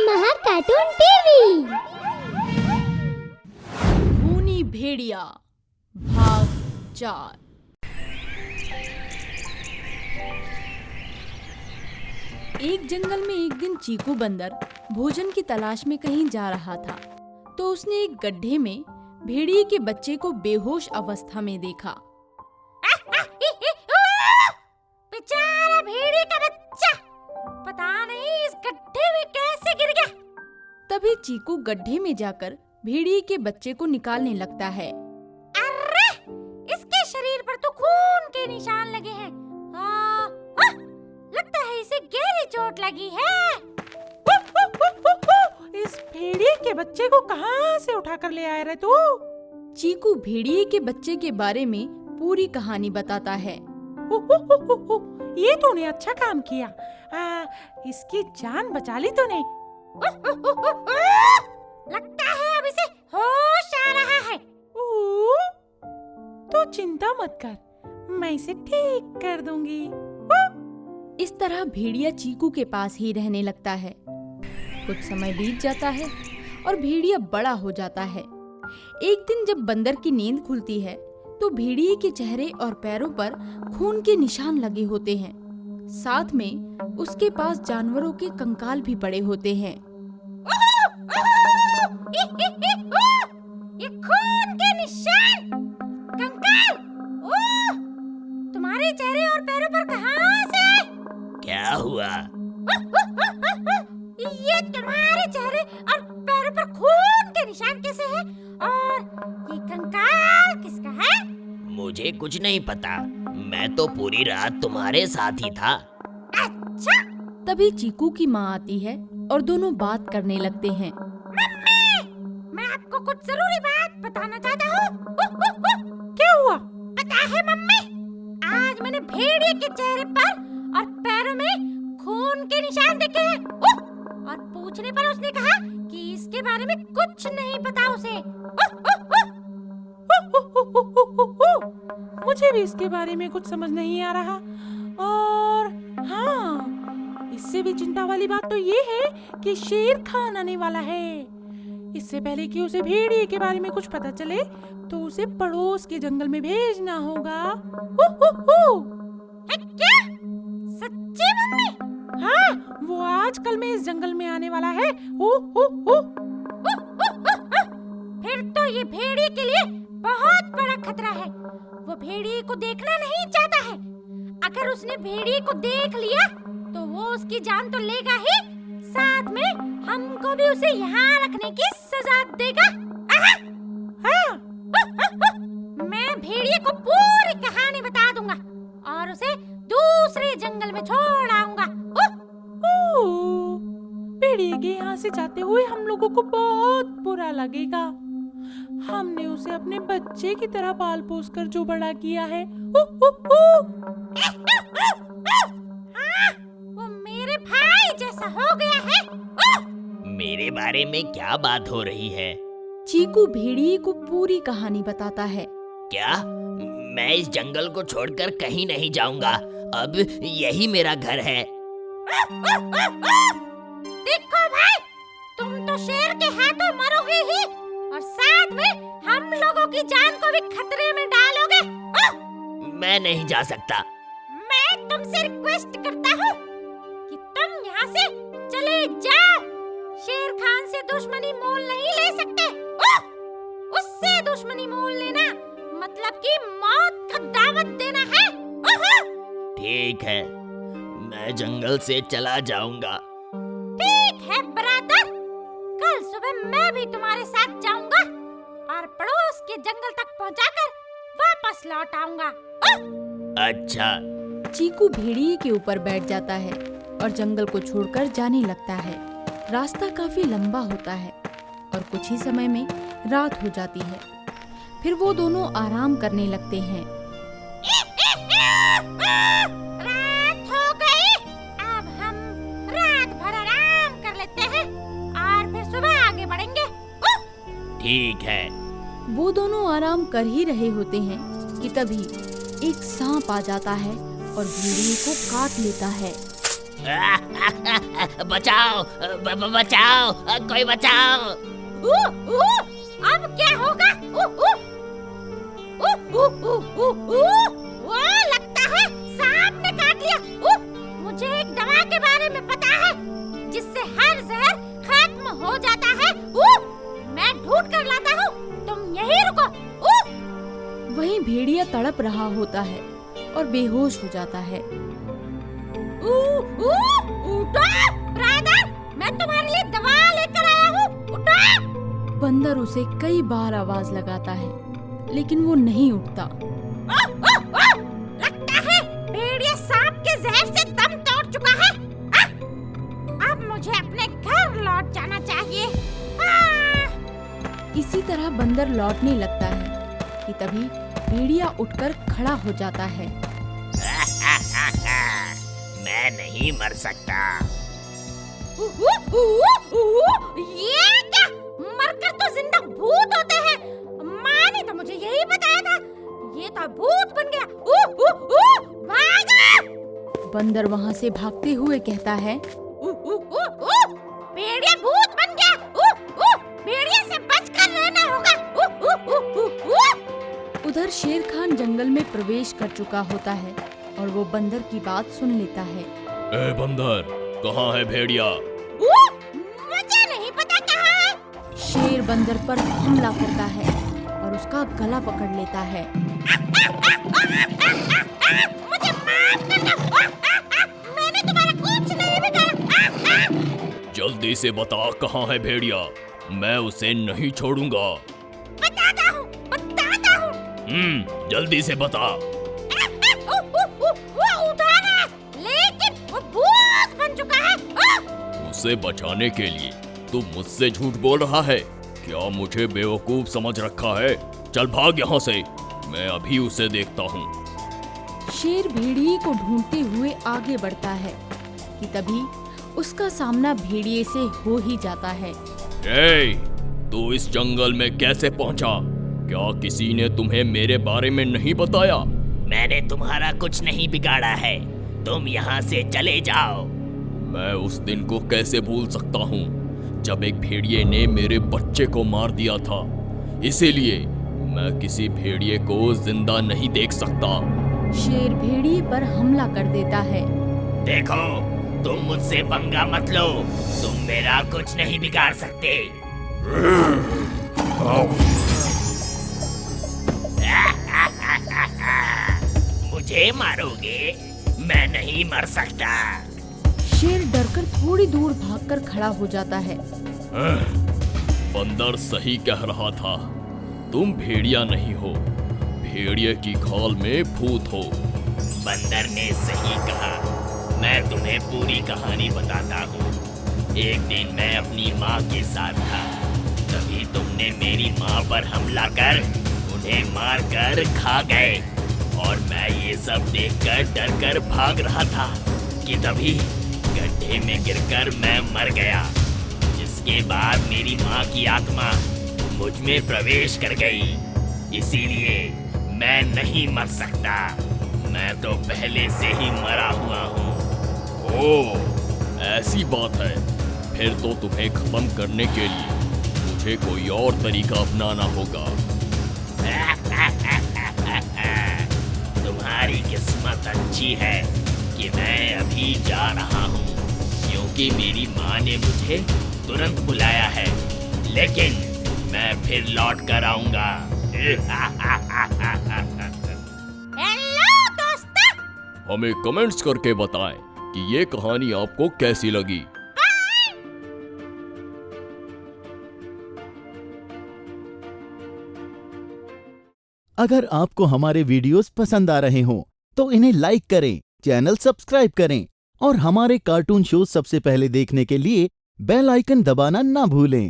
Mahar cartoon TV. खूनी भेड़िया भाग 4। एक जंगल में एक दिन चीकू बंदर भोजन की तलाश में कहीं जा रहा था तो उसने एक गड्ढे में भेड़िए के बच्चे को बेहोश अवस्था में देखा। बेचारा भेड़िए का बच्चा, पता नहीं इस गड्ढे में कैसे गिर गया। तभी चीकू गड्ढे में जाकर भेड़िए के बच्चे को निकालने लगता है। अरे, इसके शरीर पर तो खून के निशान लगे हैं। लगता है इसे गहरी चोट लगी है। इस भेड़िए के बच्चे को कहाँ से उठाकर ले आया रे तू? चीकू भेड़िए के बच्चे के बारे में पूरी कहानी बताता है। ये तूने अच्छा काम किया। इसकी जान बचा ली तूने। लगता है अब इसे होश आ रहा है। तो चिंता मत कर, मैं इसे ठीक कर दूंगी। इस तरह भेड़िया चीकू के पास ही रहने लगता है। कुछ समय बीत जाता है और भेड़िया बड़ा हो जाता है। एक दिन जब बंदर की नींद खुलती है तो भेड़िए के चेहरे और पैरों पर खून के निशान लगे होते हैं। साथ में उसके पास जानवरों के कंकाल भी पड़े होते हैं। ये खून के निशान, कंकाल, तुम्हारे चेहरे और पैरों पर कहाँ से? क्या हुआ? ये तुम्हारे चेहरे और पैरों पर खून के निशान कैसे हैं? और ये कंकाल किसका है? मुझे कुछ नहीं पता, मैं तो पूरी रात तुम्हारे साथ ही था। अच्छा, तभी चीकू की माँ आती है और दोनों बात करने लगते हैं। मम्मी, मैं आपको कुछ जरूरी बात बताना चाहता हूँ। क्या हुआ? पता है मम्मी, आज मैंने भेड़िए के चेहरे पर और पैरों में खून के निशान देखे हैं। और पूछने पर उसने कहा कि इसके बारे में कुछ नहीं पता उसे। मुझे भी इसके बारे में कुछ समझ नहीं आ रहा। और हाँ, इससे भी चिंता वाली बात तो ये है कि शेर खान आने वाला है। इससे पहले कि उसे भेड़िए के बारे में कुछ पता चले तो उसे पड़ोस के जंगल में भेजना होगा। है क्या? सच्ची मम्मी? हाँ, वो आजकल में इस जंगल में आने वाला है। फिर तो ये भेड़िए के लिए बहुत बड़ा खतरा है। वो भेड़िए को देखना नहीं चाहता है। अगर उसने भेड़िए को देख लिया तो वो उसकी जान तो लेगा ही, साथ में हमको भी उसे यहाँ रखने की सजा देगा। हाँ। मैं भेड़िए को पूरी कहानी बता दूंगा और उसे दूसरे जंगल में छोड़ आऊंगा। भेड़िए के यहाँ से जाते हुए हम लोगों को बहुत बुरा लगेगा। हमने उसे अपने बच्चे की तरह पाल पोस कर जो बड़ा किया है। हाँ, वो मेरे भाई जैसा हो गया है। मेरे बारे में क्या बात हो रही है? चीकू भेड़िए को पूरी कहानी बताता है। क्या? मैं इस जंगल को छोड़कर कहीं नहीं जाऊंगा। अब यही मेरा घर है। देखो भाई, तुम तो शेर के हाथों मरोगे ही और साथ में हम लोगों की जान को भी खतरे में डालोगे। मैं नहीं जा सकता। मैं तुमसे रिक्वेस्ट करता हूँ कि तुम यहाँ से चले जाओ। शेर खान से दुश्मनी मोल नहीं ले सकते। उससे दुश्मनी मोल लेना मतलब कि मौत का दावत देना है। ठीक है, मैं जंगल से चला जाऊंगा। ठीक है ब्रदर, कल सुबह मैं भी तुम्हारे साथ जाऊंगा और पड़ोस के जंगल तक पहुंचाकर वापस लौट आऊंगा। अच्छा। चीकू भेड़िए के ऊपर बैठ जाता है और जंगल को छोड़कर जाने लगता है। रास्ता काफी लंबा होता है और कुछ ही समय में रात हो जाती है। फिर वो दोनों आराम करने लगते हैं। रात हो गई, अब हम रात भर आराम कर लेते हैं और फिर सुबह आगे बढ़ेंगे। ठीक है। वो दोनों आराम कर ही रहे होते हैं कि तभी एक सांप आ जाता है और भेड़िए को काट लेता है। बचाओ, बचाओ, कोई बचाओ। अब क्या होगा? वो लगता है सांप ने काट लिया। मुझे एक दवा के बारे में पता है जिससे हर जहर खत्म हो जाता है। मैं ढूंढ कर लाता हूँ, तुम यहीं रुको। वहीं भेड़िया तड़प रहा होता है और बेहोश हो जाता है। उठो ब्रदर, मैं तुम्हारे लिए दवा लेकर आया हूँ, उठो। बंदर उसे कई बार आवाज लगाता है लेकिन वो नहीं उठता। लगता है भेड़िया सांप के जहर से दम तोड़ चुका है। अब मुझे अपने घर लौट जाना चाहिए। इसी तरह बंदर लौटने लगता है कि तभी भेड़िया उठकर खड़ा हो जाता है। मैं नहीं मर सकता। ये क्या? मरकर तो जिंदा भूत होते हैं। माँ ने तो मुझे यही बताया था। ये तो भूत बन गया। भागो! बंदर वहाँ से भागते हुए कहता है, भेड़िया भूत बन गया। भेड़िया से बचकर रहना होगा। उधर शेर खान जंगल में प्रवेश कर चुका होता है और वो बंदर की बात सुन लेता है। ए बंदर, कहाँ है भेड़िया? मुझे नहीं पता कहाँ है। शेर बंदर पर हमला करता है और उसका गला पकड़ लेता है। मुझे माफ कर दो। मैंने तुम्हारा कुछ नहीं बिगाड़ा। जल्दी से बता कहाँ है भेड़िया, मैं उसे नहीं छोड़ूंगा। बताता हूँ। जल्दी से बता। वो उधर है, लेकिन वो भूत बन चुका है। उसे बचाने के लिए तू मुझसे झूठ बोल रहा है? क्या मुझे बेवकूफ समझ रखा है? चल भाग यहाँ से, मैं अभी उसे देखता हूँ। शेर भेड़िए को ढूंढते हुए आगे बढ़ता है कि तभी उसका सामना भेड़िए से हो ही जाता है। ए, तू इस जंगल में कैसे पहुँचा? क्या किसी ने तुम्हें मेरे बारे में नहीं बताया? मैंने तुम्हारा कुछ नहीं बिगाड़ा है, तुम यहाँ से चले जाओ। मैं उस दिन को कैसे भूल सकता हूँ जब एक भेड़िए ने मेरे बच्चे को मार दिया था। इसीलिए मैं किसी भेड़िए को जिंदा नहीं देख सकता। शेर भेड़िए पर हमला कर देता है। देखो, तुम मुझसे पंगा मत लो, तुम मेरा कुछ नहीं बिगाड़ सकते। मुझे मारोगे? मैं नहीं मर सकता। शेर डरकर थोड़ी दूर भागकर खड़ा हो जाता है। बंदर सही कह रहा था, तुम भेड़िया नहीं हो, भेड़िए की खाल में भूत हो। बंदर ने सही कहा, मैं तुम्हें पूरी कहानी बताता हूँ। एक दिन मैं अपनी माँ के साथ था, तभी तुमने मेरी माँ पर हमला कर उन्हें मार कर खा गए और मैं ये सब देखकर डर कर भाग रहा था कि तभी गड्ढे में गिरकर मैं मर गया। जिसके बाद मेरी माँ की आत्मा मुझ में प्रवेश कर गई। इसीलिए मैं नहीं मर सकता, मैं तो पहले से ही मरा हुआ हूँ। ओह, ऐसी बात है। फिर तो तुम्हें खत्म करने के लिए मुझे कोई और तरीका अपनाना होगा। तुम्हारी किस्मत अच्छी है कि मैं अभी जा रहा हूँ, क्योंकि मेरी माँ ने मुझे तुरंत बुलाया है, लेकिन मैं फिर लौट कर आऊंगा। हेलो दोस्तों, हमें कमेंट्स करके बताएं कि ये कहानी आपको कैसी लगी। अगर आपको हमारे वीडियोस पसंद आ रहे हों तो इन्हें लाइक करें, चैनल सब्सक्राइब करें और हमारे कार्टून शो सबसे पहले देखने के लिए बेल आइकन दबाना ना भूलें।